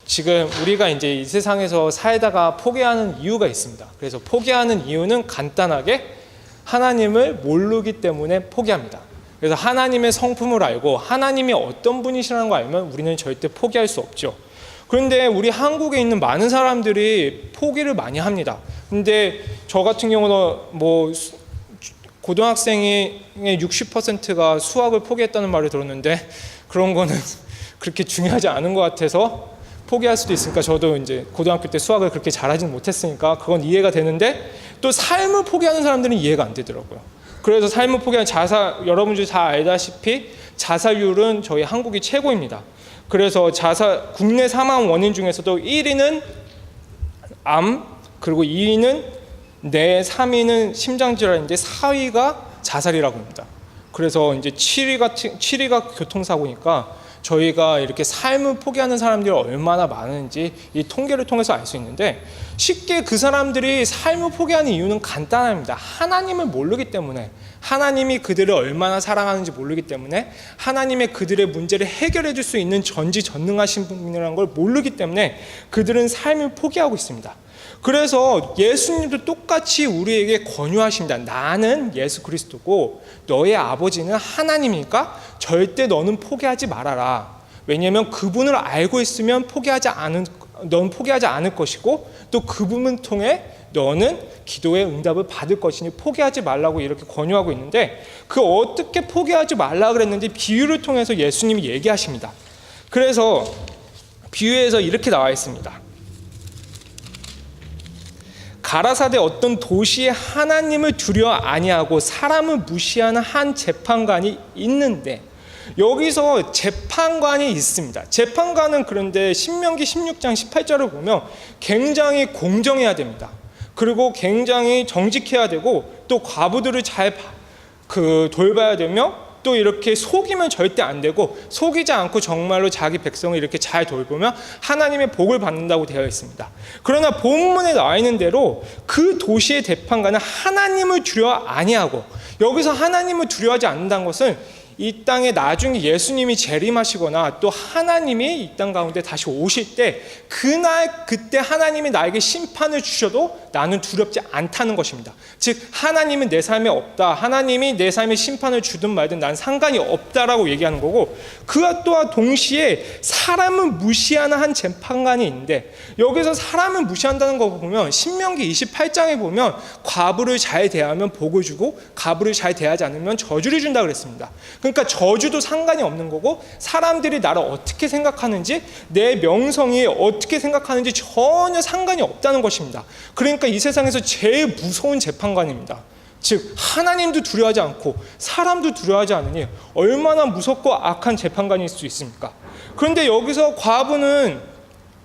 지금 우리가 이제 이 세상에서 살다가 포기하는 이유가 있습니다. 그래서 포기하는 이유는 간단하게 하나님을 모르기 때문에 포기합니다. 그래서 하나님의 성품을 알고 하나님이 어떤 분이시라는 걸 알면 우리는 절대 포기할 수 없죠. 그런데 우리 한국에 있는 많은 사람들이 포기를 많이 합니다. 근데 저 같은 경우는 뭐 고등학생의 60%가 수학을 포기했다는 말을 들었는데 그런 거는 그렇게 중요하지 않은 것 같아서 포기할 수도 있으니까, 저도 이제 고등학교 때 수학을 그렇게 잘하지는 못했으니까 그건 이해가 되는데, 또 삶을 포기하는 사람들은 이해가 안 되더라고요. 그래서 삶을 포기하는 여러분들이 다 알다시피 자살률은 저희 한국이 최고입니다. 그래서 국내 사망 원인 중에서도 1위는 암, 그리고 2위는 뇌, 3위는 심장질환인데 4위가 자살이라고 합니다. 그래서 이제 7위가 교통사고니까 저희가 이렇게 삶을 포기하는 사람들이 얼마나 많은지 이 통계를 통해서 알 수 있는데, 쉽게 그 사람들이 삶을 포기하는 이유는 간단합니다. 하나님을 모르기 때문에, 하나님이 그들을 얼마나 사랑하는지 모르기 때문에, 하나님의 그들의 문제를 해결해 줄 수 있는 전지전능하신 분이라는 걸 모르기 때문에 그들은 삶을 포기하고 있습니다. 그래서 예수님도 똑같이 우리에게 권유하십니다. 나는 예수 그리스도고 너의 아버지는 하나님이니까 절대 너는 포기하지 말아라. 왜냐하면 그분을 알고 있으면 넌 포기하지 않을 것이고, 또 그분을 통해 너는 기도의 응답을 받을 것이니 포기하지 말라고 이렇게 권유하고 있는데, 그 어떻게 포기하지 말라 그랬는지 비유를 통해서 예수님이 얘기하십니다. 그래서 비유에서 이렇게 나와 있습니다. 가라사대 어떤 도시에 하나님을 두려워 아니하고 사람을 무시하는 한 재판관이 있는데, 여기서 재판관이 있습니다. 재판관은 그런데 신명기 16장 18절을 보면 굉장히 공정해야 됩니다. 그리고 굉장히 정직해야 되고, 또 과부들을 잘 돌봐야 되며, 또 이렇게 속이면 절대 안 되고, 속이지 않고 정말로 자기 백성을 이렇게 잘 돌보면 하나님의 복을 받는다고 되어 있습니다. 그러나 본문에 나와 있는 대로 그 도시의 재판관은 하나님을 두려워 아니하고, 여기서 하나님을 두려워하지 않는다는 것은 이 땅에 나중에 예수님이 재림하시거나 또 하나님이 이 땅 가운데 다시 오실 때 그때 하나님이 나에게 심판을 주셔도 나는 두렵지 않다는 것입니다. 즉 하나님은 내 삶에 없다, 하나님이 내 삶에 심판을 주든 말든 난 상관이 없다라고 얘기하는 거고, 그와 또한 동시에 사람을 무시하는 한 재판관이 있는데, 여기서 사람을 무시한다는 거 보면 신명기 28장에 보면 과부를 잘 대하면 복을 주고 과부를 잘 대하지 않으면 저주를 준다 그랬습니다. 그러니까 저주도 상관이 없는 거고, 사람들이 나를 어떻게 생각하는지, 내 명성이 어떻게 생각하는지 전혀 상관이 없다는 것입니다. 그러니까 이 세상에서 제일 무서운 재판관입니다. 즉 하나님도 두려워하지 않고 사람도 두려워하지 않으니 얼마나 무섭고 악한 재판관일 수 있습니까? 그런데 여기서 과부는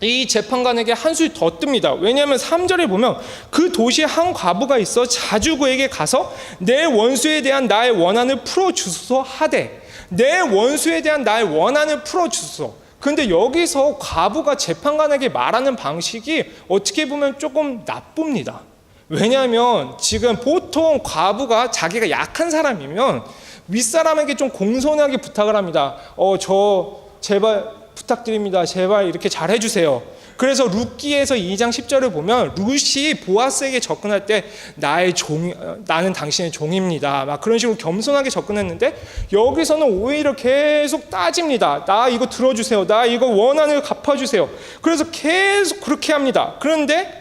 이 재판관에게 한술 더 뜹니다. 왜냐하면 3절에 보면 그 도시에 한 과부가 있어 자주 그에게 가서 내 원수에 대한 나의 원한을 풀어주소서 하되, 내 원수에 대한 나의 원한을 풀어주소서. 그런데 여기서 과부가 재판관에게 말하는 방식이 어떻게 보면 조금 나쁩니다. 왜냐하면 지금 보통 과부가 자기가 약한 사람이면 윗사람에게 좀 공손하게 부탁을 합니다. 저 제발 부탁드립니다. 제발 이렇게 잘 해주세요. 그래서 룻기에서 2장 10절을 보면 룻이 보아스에게 접근할 때 나는 당신의 종입니다, 막 그런 식으로 겸손하게 접근했는데, 여기서는 오히려 계속 따집니다. 나 이거 들어주세요. 나 이거 원한을 갚아주세요. 그래서 계속 그렇게 합니다. 그런데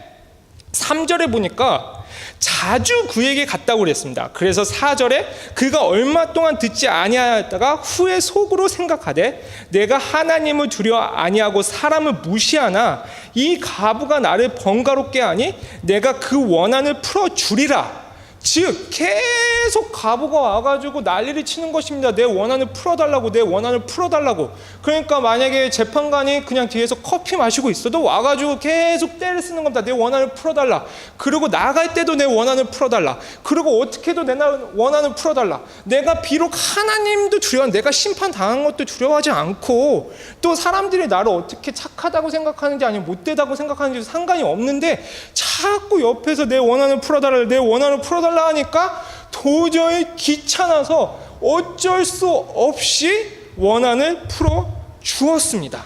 3절에 보니까 자주 그에게 갔다고 그랬습니다. 그래서 4절에 그가 얼마 동안 듣지 아니하였다가 후에 속으로 생각하되 내가 하나님을 두려워 아니하고 사람을 무시하나 이 과부가 나를 번거롭게 하니 내가 그 원한을 풀어주리라. 즉 계속 과부가 와가지고 난리를 치는 것입니다. 내 원한을 풀어달라고, 내 원한을 풀어달라고. 그러니까 만약에 재판관이 그냥 뒤에서 커피 마시고 있어도 와가지고 계속 때를 쓰는 겁니다. 내 원한을 풀어달라. 그리고 나갈 때도 내 원한을 풀어달라. 그리고 어떻게도 내 원한을 풀어달라. 내가 비록 하나님도 두려워, 내가 심판당한 것도 두려워하지 않고, 또 사람들이 나를 어떻게 착하다고 생각하는지 아니면 못되다고 생각하는지 상관이 없는데 자꾸 옆에서 내 원한을 풀어달라, 내 원한을 풀어달라 하니까 도저히 귀찮아서 어쩔 수 없이 원한을 풀어 주었습니다.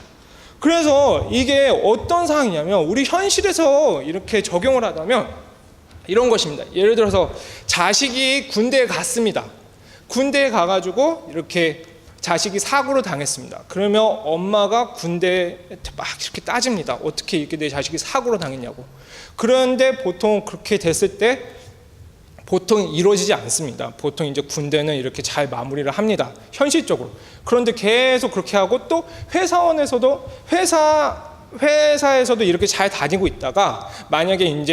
그래서 이게 어떤 상황이냐면 우리 현실에서 이렇게 적용을 하자면 이런 것입니다. 예를 들어서 자식이 군대에 갔습니다. 군대에 가가지고 이렇게 자식이 사고를 당했습니다. 그러면 엄마가 군대에 막 이렇게 따집니다. 어떻게 이렇게 내 자식이 사고를 당했냐고. 그런데 보통 그렇게 됐을 때 보통 이루어지지 않습니다. 보통 이제 군대는 이렇게 잘 마무리를 합니다. 현실적으로. 그런데 계속 그렇게 하고 또 회사원에서도 회사에서도 이렇게 잘 다니고 있다가 만약에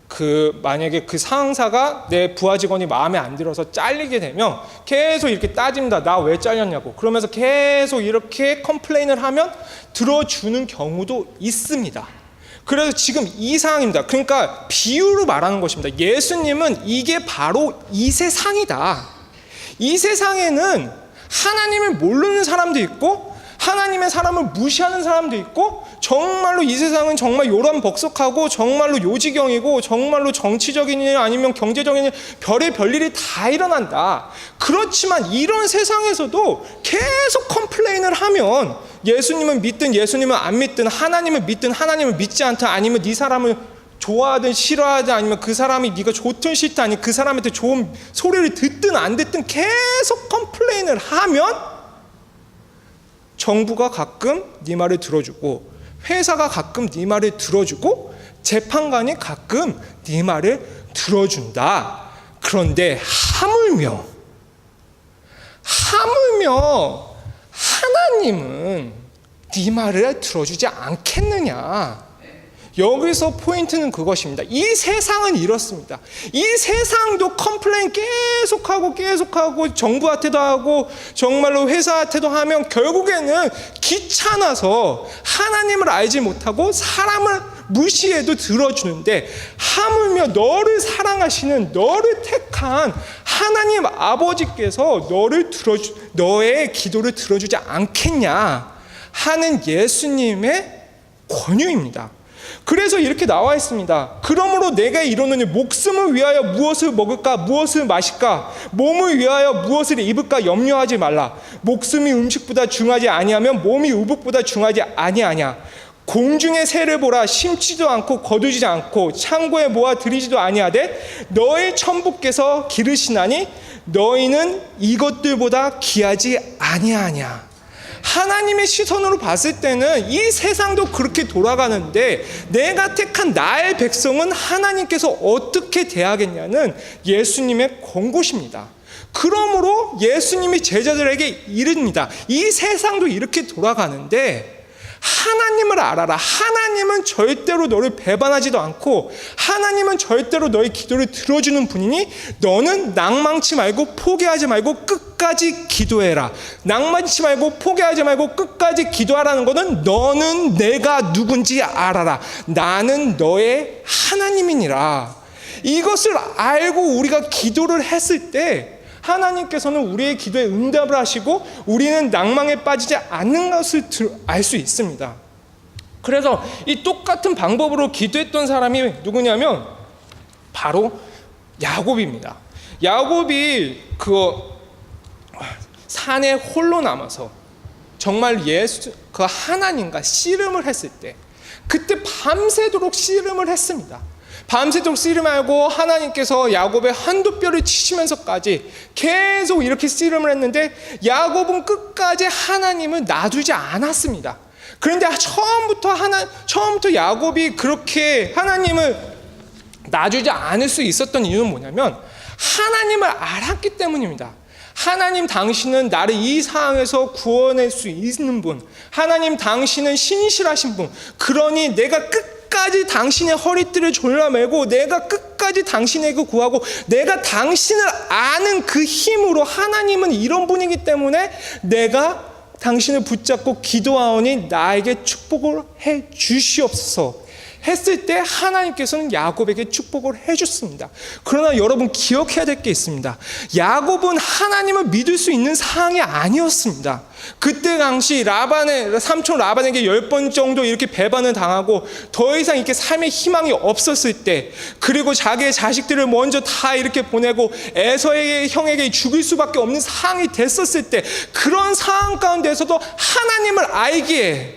그 상사가 내 부하 직원이 마음에 안 들어서 잘리게 되면 계속 이렇게 따집니다. 나 왜 잘렸냐고. 그러면서 계속 이렇게 컴플레인을 하면 들어주는 경우도 있습니다. 그래서 지금 이 상황입니다. 그러니까 비유로 말하는 것입니다. 예수님은 이게 바로 이 세상이다. 이 세상에는 하나님을 모르는 사람도 있고 하나님의 사람을 무시하는 사람도 있고 정말로 이 세상은 정말 요란벅석하고 정말로 요지경이고 정말로 정치적인 일 아니면 경제적인 일 별의 별일이 다 일어난다. 그렇지만 이런 세상에서도 계속 컴플레인을 하면 예수님은 믿든 예수님은 안 믿든 하나님을 믿든 하나님을 믿지 않든 아니면 네 사람을 좋아하든 싫어하든 아니면 그 사람이 네가 좋든 싫든 아니면 그 사람한테 좋은 소리를 듣든 안 듣든 계속 컴플레인을 하면 정부가 가끔 네 말을 들어주고 회사가 가끔 네 말을 들어주고 재판관이 가끔 네 말을 들어준다. 그런데 하물며 하나님은 네 말을 들어주지 않겠느냐. 여기서 포인트는 그것입니다. 이 세상은 이렇습니다. 이 세상도 컴플레인 계속하고 정부한테도 하고 정말로 회사한테도 하면 결국에는 귀찮아서 하나님을 알지 못하고 사람을 무시해도 들어주는데 하물며 너를 사랑하시는 너를 택한 하나님 아버지께서 너의 기도를 들어주지 않겠냐 하는 예수님의 권유입니다. 그래서 이렇게 나와 있습니다. 그러므로 내가 이르노니 목숨을 위하여 무엇을 먹을까 무엇을 마실까 몸을 위하여 무엇을 입을까 염려하지 말라. 목숨이 음식보다 중하지 아니하면 몸이 의복보다 중하지 아니하냐. 공중의 새를 보라. 심지도 않고 거두지 않고 창고에 모아 들이지도 아니하되 너희 천부께서 기르시나니 너희는 이것들보다 귀하지 아니하냐. 하나님의 시선으로 봤을 때는 이 세상도 그렇게 돌아가는데 내가 택한 나의 백성은 하나님께서 어떻게 대하겠냐는 예수님의 권고십니다. 그러므로 예수님이 제자들에게 이릅니다. 이 세상도 이렇게 돌아가는데 하나님을 알아라. 하나님은 절대로 너를 배반하지도 않고 하나님은 절대로 너의 기도를 들어주는 분이니 너는 낭망치 말고 포기하지 말고 끝까지 기도해라. 낭만치 말고 포기하지 말고 끝까지 기도하라는 것은 너는 내가 누군지 알아라. 나는 너의 하나님이니라. 이것을 알고 우리가 기도를 했을 때 하나님께서는 우리의 기도에 응답을 하시고 우리는 낭망에 빠지지 않는 것을 알 수 있습니다. 그래서 이 똑같은 방법으로 기도했던 사람이 누구냐면 바로 야곱입니다. 야곱이 그 산에 홀로 남아서 정말 그 하나님과 씨름을 했을 때 그때 밤새도록 씨름을 했습니다. 밤새도록 씨름하고 하나님께서 야곱의 한두 뼈를 치시면서까지 계속 이렇게 씨름을 했는데 야곱은 끝까지 하나님을 놔두지 않았습니다. 그런데 처음부터 야곱이 그렇게 하나님을 놔주지 않을 수 있었던 이유는 뭐냐면 하나님을 알았기 때문입니다. 하나님 당신은 나를 이 상황에서 구원할 수 있는 분, 하나님 당신은 신실하신 분, 그러니 내가 끝까지 당신의 허리띠를 졸라매고 내가 끝까지 당신에게 구하고 내가 당신을 아는 그 힘으로 하나님은 이런 분이기 때문에 내가 당신을 붙잡고 기도하오니 나에게 축복을 해 주시옵소서 했을 때 하나님께서는 야곱에게 축복을 해줬습니다. 그러나 여러분 기억해야 될 게 있습니다. 야곱은 하나님을 믿을 수 있는 상황이 아니었습니다. 그때 당시 삼촌 라반에게 10번 정도 이렇게 배반을 당하고 더 이상 이렇게 삶의 희망이 없었을 때, 그리고 자기의 자식들을 먼저 다 이렇게 보내고 에서의 형에게 죽일 수밖에 없는 상황이 됐었을 때, 그런 상황 가운데서도 하나님을 알기에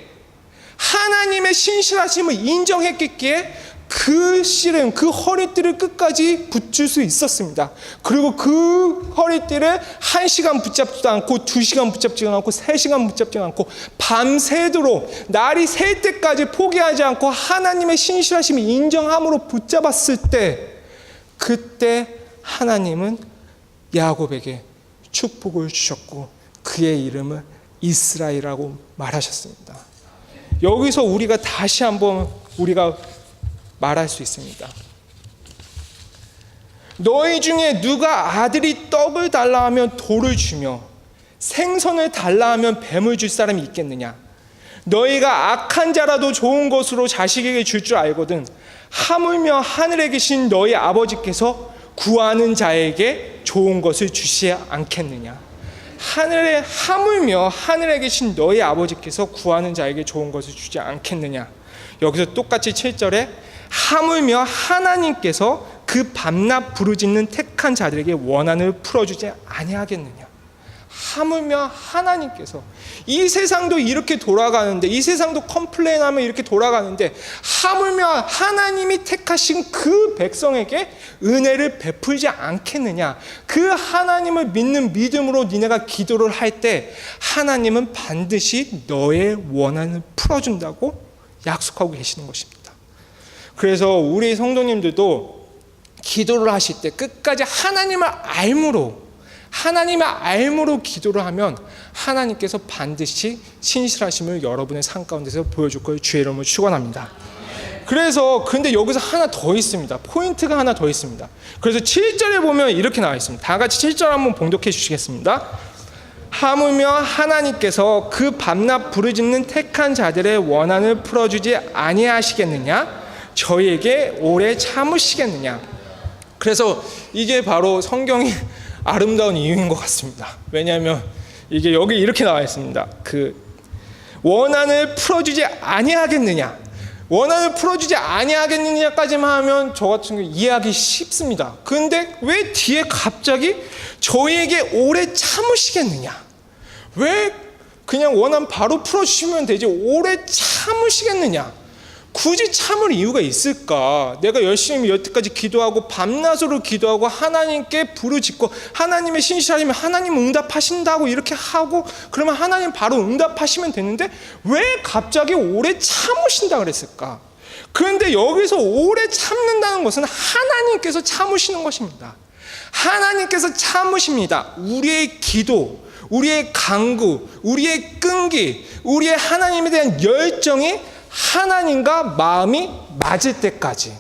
하나님의 신실하심을 인정했기에 그 씨름, 그 허리띠를 끝까지 붙일 수 있었습니다. 그리고 그 허리띠를 1시간 붙잡지도 않고 2시간 붙잡지도 않고 3시간 붙잡지도 않고 밤새도록 날이 새 때까지 포기하지 않고 하나님의 신실하심을 인정함으로 붙잡았을 때, 그때 하나님은 야곱에게 축복을 주셨고 그의 이름을 이스라엘이라고 말하셨습니다. 여기서 우리가 다시 한번 우리가 말할 수 있습니다. 너희 중에 누가 아들이 떡을 달라 하면 돌을 주며 생선을 달라 하면 뱀을 줄 사람이 있겠느냐? 너희가 악한 자라도 좋은 것으로 자식에게 줄 줄 알거든 하물며 하늘에 계신 너희 아버지께서 구하는 자에게 좋은 것을 주시지 않겠느냐? 하물며 하늘에 계신 너희 아버지께서 구하는 자에게 좋은 것을 주지 않겠느냐? 여기서 똑같이 7절에 하물며 하나님께서 그 밤낮 부르짖는 택한 자들에게 원한을 풀어주지 아니하겠느냐? 하물며 하나님께서, 이 세상도 이렇게 돌아가는데, 이 세상도 컴플레인하면 이렇게 돌아가는데, 하물며 하나님이 택하신 그 백성에게 은혜를 베풀지 않겠느냐? 그 하나님을 믿는 믿음으로 니네가 기도를 할 때 하나님은 반드시 너의 원한을 풀어준다고 약속하고 계시는 것입니다. 그래서 우리 성도님들도 기도를 하실 때 끝까지 하나님의 알므로 기도를 하면 하나님께서 반드시 신실하심을 여러분의 삶 가운데서 보여줄 걸 주의 이름으로 축원합니다. 그래서 근데 여기서 하나 더 있습니다. 포인트가 하나 더 있습니다. 그래서 7절에 보면 이렇게 나와 있습니다. 다 같이 7절 한번 봉독해 주시겠습니다. 하물며 하나님께서 그 밤낮 부르짖는 택한 자들의 원한을 풀어주지 아니하시겠느냐? 저희에게 오래 참으시겠느냐? 그래서 이게 바로 성경이 아름다운 이유인 것 같습니다. 왜냐하면 이게 여기 이렇게 나와 있습니다. 그 원한을 풀어주지 아니하겠느냐, 원한을 풀어주지 아니하겠느냐까지만 하면 저 같은 경우 이해하기 쉽습니다. 근데 왜 뒤에 갑자기 저희에게 오래 참으시겠느냐? 왜 그냥 원한 바로 풀어주시면 되지 오래 참으시겠느냐? 굳이 참을 이유가 있을까? 내가 열심히 여태까지 기도하고 밤낮으로 기도하고 하나님께 부르짖고 하나님의 신실하시면 하나님 응답하신다고 이렇게 하고 그러면 하나님 바로 응답하시면 되는데 왜 갑자기 오래 참으신다 그랬을까? 그런데 여기서 오래 참는다는 것은 하나님께서 참으시는 것입니다. 하나님께서 참으십니다. 우리의 기도, 우리의 간구, 우리의 끈기, 우리의 하나님에 대한 열정이 하나님과 마음이 맞을 때까지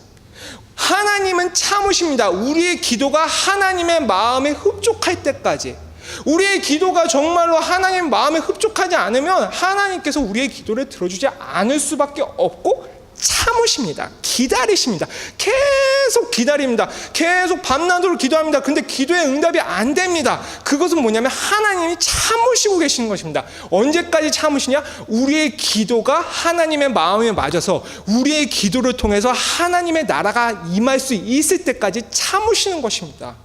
하나님은 참으십니다. 우리의 기도가 하나님의 마음에 흡족할 때까지. 우리의 기도가 정말로 하나님 마음에 흡족하지 않으면 하나님께서 우리의 기도를 들어주지 않을 수밖에 없고 참으십니다. 기다리십니다. 계속 기다립니다. 계속 밤낮으로 기도합니다. 근데 기도의 응답이 안 됩니다. 그것은 뭐냐면 하나님이 참으시고 계시는 것입니다. 언제까지 참으시냐? 우리의 기도가 하나님의 마음에 맞아서 우리의 기도를 통해서 하나님의 나라가 임할 수 있을 때까지 참으시는 것입니다.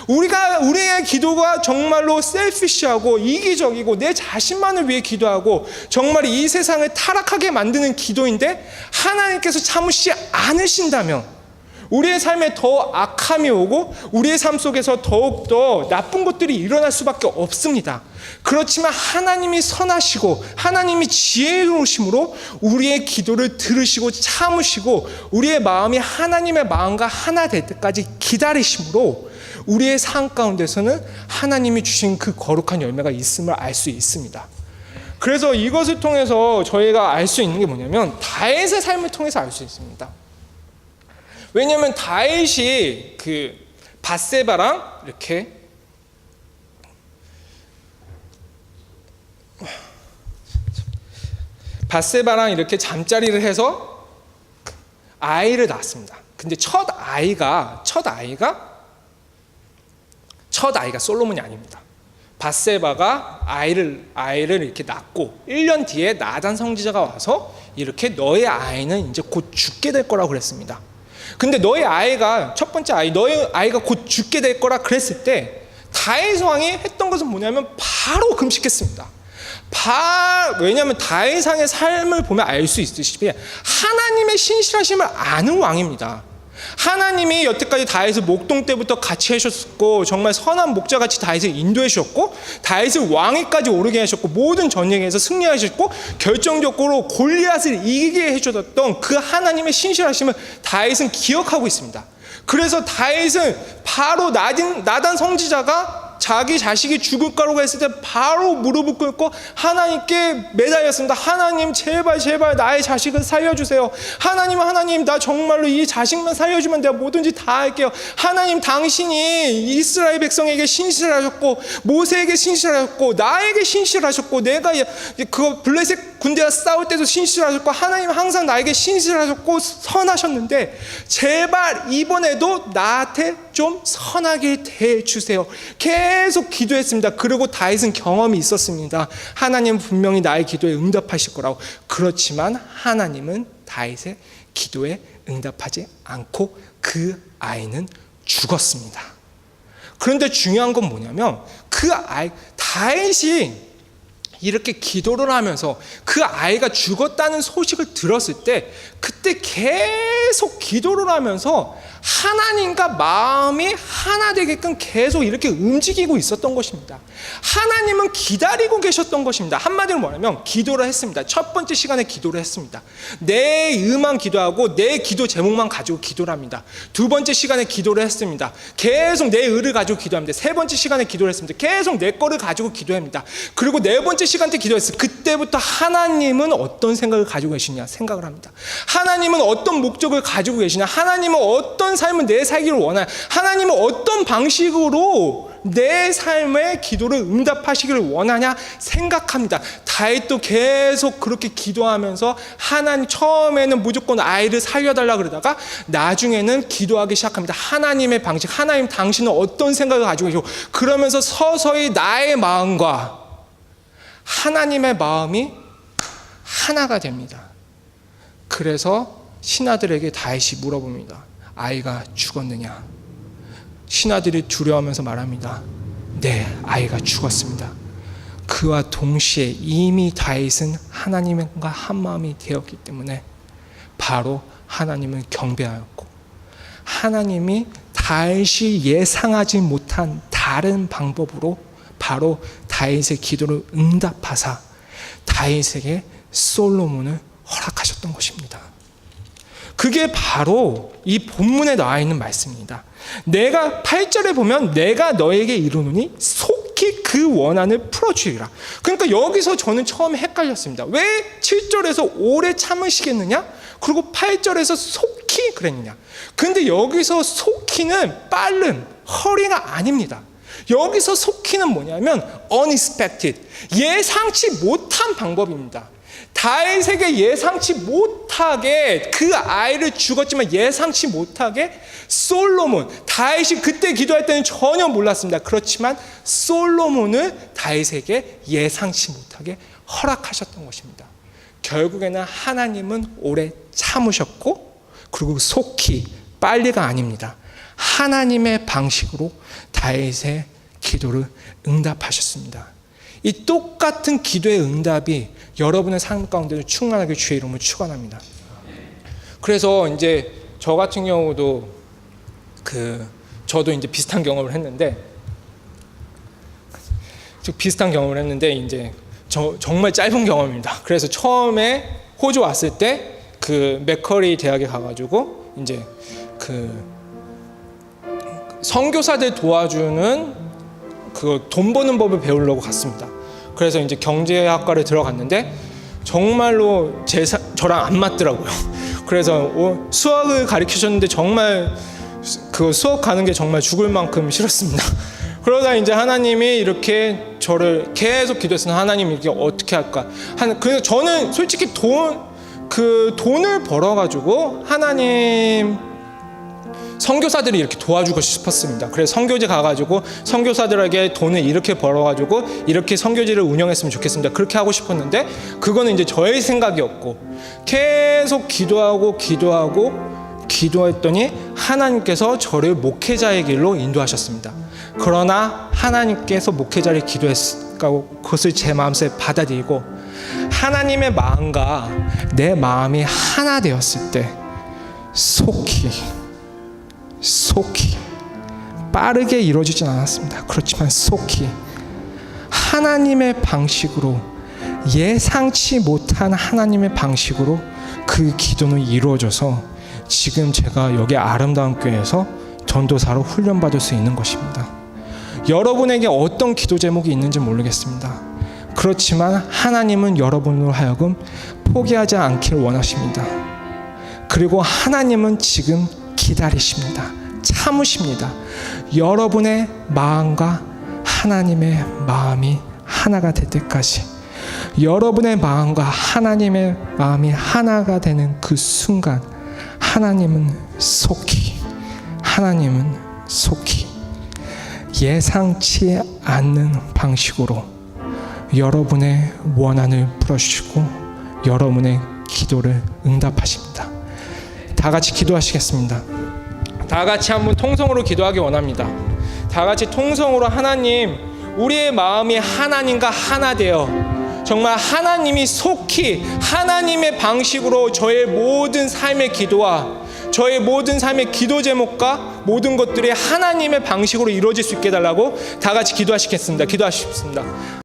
우리의 기도가 정말로 셀피시하고 이기적이고 내 자신만을 위해 기도하고 정말 이 세상을 타락하게 만드는 기도인데 하나님께서 참으시지 않으신다면 우리의 삶에 더 악함이 오고 우리의 삶 속에서 더욱더 나쁜 것들이 일어날 수밖에 없습니다. 그렇지만 하나님이 선하시고 하나님이 지혜로우심으로 우리의 기도를 들으시고 참으시고 우리의 마음이 하나님의 마음과 하나 될 때까지 기다리심으로 우리의 삶 가운데서는 하나님이 주신 그 거룩한 열매가 있음을 알 수 있습니다. 그래서 이것을 통해서 저희가 알 수 있는 게 뭐냐면 다윗의 삶을 통해서 알 수 있습니다. 왜냐하면 다윗이 그 밧세바랑 이렇게 잠자리를 해서 아이를 낳았습니다. 근데 첫 아이가 솔로몬이 아닙니다. 밧세바가 아이를 이렇게 낳고 1년 뒤에 나단 선지자가 와서 이렇게 너의 아이는 이제 곧 죽게 될 거라고 그랬습니다. 근데 너의 아이가 첫 번째 너의 아이가 곧 죽게 될 거라 그랬을 때 다윗 왕이 했던 것은 뭐냐면 바로 금식했습니다. 왜냐하면 다윗왕의 삶을 보면 알 수 있듯이 하나님의 신실하심을 아는 왕입니다. 하나님이 여태까지 다윗을 목동 때부터 같이 하셨고 정말 선한 목자같이 다윗을 인도해 주셨고 다윗을 왕위까지 오르게 하셨고 모든 전쟁에서 승리하셨고 결정적으로 골리앗을 이기게 해주셨던 그 하나님의 신실하심을 다윗은 기억하고 있습니다. 그래서 다윗은 바로 나단 선지자가 자기 자식이 죽을 거라고 했을 때 바로 무릎을 꿇고 하나님께 매달렸습니다. 하나님 제발 나의 자식을 살려주세요. 하나님 나 정말로 이 자식만 살려주면 내가 뭐든지 다 할게요. 하나님 당신이 이스라엘 백성에게 신실하셨고 모세에게 신실하셨고 나에게 신실하셨고 내가 그 블레셋 군대와 싸울 때도 신실하셨고 하나님 항상 나에게 신실하셨고 선하셨는데 제발 이번에도 나한테 좀 선하게 대해주세요. 계속 기도했습니다. 그리고 다윗은 경험이 있었습니다. 하나님은 분명히 나의 기도에 응답하실 거라고. 그렇지만 하나님은 다윗의 기도에 응답하지 않고 그 아이는 죽었습니다. 그런데 중요한 건 뭐냐면 그 아이 다윗이 이렇게 기도를 하면서 그 아이가 죽었다는 소식을 들었을 때 그때 계속 기도를 하면서 하나님과 마음이 하나 되게끔 계속 이렇게 움직이고 있었던 것입니다. 하나님은 기다리고 계셨던 것입니다. 한마디로 말하면 기도를 했습니다. 첫 번째 시간에 기도를 했습니다. 내 의만 기도하고 내 기도 제목만 가지고 기도를 합니다. 두 번째 시간에 기도를 했습니다. 계속 내 의를 가지고 기도합니다. 세 번째 시간에 기도를 했습니다. 계속 내 거를 가지고 기도합니다. 그리고 네 번째 시간 때 기도했어요. 그때부터 하나님은 어떤 생각을 가지고 계시냐 생각을 합니다. 하나님은 어떤 목적을 가지고 계시냐, 하나님은 어떤 삶을 내 살기를 원하냐, 하나님은 어떤 방식으로 내 삶의 기도를 응답하시기를 원하냐 생각합니다. 다윗도 계속 그렇게 기도하면서 하나님 처음에는 무조건 아이를 살려달라 그러다가 나중에는 기도하기 시작합니다. 하나님의 방식, 하나님 당신은 어떤 생각을 가지고 계시고, 그러면서 서서히 나의 마음과 하나님의 마음이 하나가 됩니다. 그래서 신하들에게 다윗이 물어봅니다. 아이가 죽었느냐? 신하들이 두려워하면서 말합니다. 네, 아이가 죽었습니다. 그와 동시에 이미 다윗은 하나님과 한마음이 되었기 때문에 바로 하나님을 경배하였고, 하나님이 다윗이 예상하지 못한 다른 방법으로 바로 다윗의 기도를 응답하사 다윗에게 솔로몬을 허락하셨던 것입니다. 그게 바로 이 본문에 나와 있는 말씀입니다. 내가 8절에 보면 내가 너에게 이르노니 속히 그 원한을 풀어주리라. 그러니까 여기서 저는 처음에 헷갈렸습니다. 왜 7절에서 오래 참으시겠느냐? 그리고 8절에서 속히 그랬느냐? 근데 여기서 속히는 빠른, 허리가 아닙니다. 여기서 속히는 뭐냐면 unexpected, 예상치 못한 방법입니다. 다윗에게 예상치 못하게 그 아이를 죽었지만 예상치 못하게 솔로몬, 다윗이 그때 기도할 때는 전혀 몰랐습니다. 그렇지만 솔로몬을 다윗에게 예상치 못하게 허락하셨던 것입니다. 결국에는 하나님은 오래 참으셨고, 그리고 속히, 빨리가 아닙니다. 하나님의 방식으로 다윗의 기도를 응답하셨습니다. 이 똑같은 기도의 응답이 여러분의 삶 가운데도 충만하게 주의 이름을 축원합니다. 그래서 이제 저 같은 경우도 저도 이제 비슷한 경험을 했는데 이제 정말 짧은 경험입니다. 그래서 처음에 호주 왔을 때 그 맥커리 대학에 가가지고 이제 그 선교사들 도와주는 그 돈 버는 법을 배우려고 갔습니다. 그래서 이제 경제학과를 들어갔는데 정말로 저랑 안 맞더라고요. 그래서 수학을 가르치셨는데 정말 그 수학 가는 게 정말 죽을 만큼 싫었습니다. 그러다 이제 하나님이 이렇게 저를 계속 기도했어요. 하나님 이렇게 어떻게 할까? 그래서 저는 솔직히 돈을 벌어가지고 하나님 선교사들이 이렇게 도와주고 싶었습니다. 그래서 선교지 가가지고 선교사들에게 돈을 이렇게 벌어가지고 이렇게 선교지를 운영했으면 좋겠습니다. 그렇게 하고 싶었는데 그거는 이제 저의 생각이었고, 계속 기도했더니 하나님께서 저를 목회자의 길로 인도하셨습니다. 그러나 하나님께서 목회자를 기도했고 그것을 제 마음속에 받아들이고 하나님의 마음과 내 마음이 하나 되었을 때 속히 빠르게 이루어지진 않았습니다. 그렇지만 속히 하나님의 방식으로, 예상치 못한 하나님의 방식으로 그 기도는 이루어져서 지금 제가 여기 아름다운 교회에서 전도사로 훈련받을 수 있는 것입니다. 여러분에게 어떤 기도 제목이 있는지 모르겠습니다. 그렇지만 하나님은 여러분으로 하여금 포기하지 않기를 원하십니다. 그리고 하나님은 지금 기다리십니다. 참으십니다. 여러분의 마음과 하나님의 마음이 하나가 될 때까지, 여러분의 마음과 하나님의 마음이 하나가 되는 그 순간 하나님은 속히 예상치 않는 방식으로 여러분의 원한을 풀어주시고 여러분의 기도를 응답하십니다. 다 같이 기도하시겠습니다. 다 같이 한번 통성으로 기도하기 원합니다. 다 같이 통성으로 하나님, 우리의 마음이 하나님과 하나 되어 정말 하나님이 속히 하나님의 방식으로 저의 모든 삶의 기도와 저의 모든 삶의 기도 제목과 모든 것들이 하나님의 방식으로 이루어질 수 있게 해달라고 다 같이 기도하시겠습니다. 기도하십시다.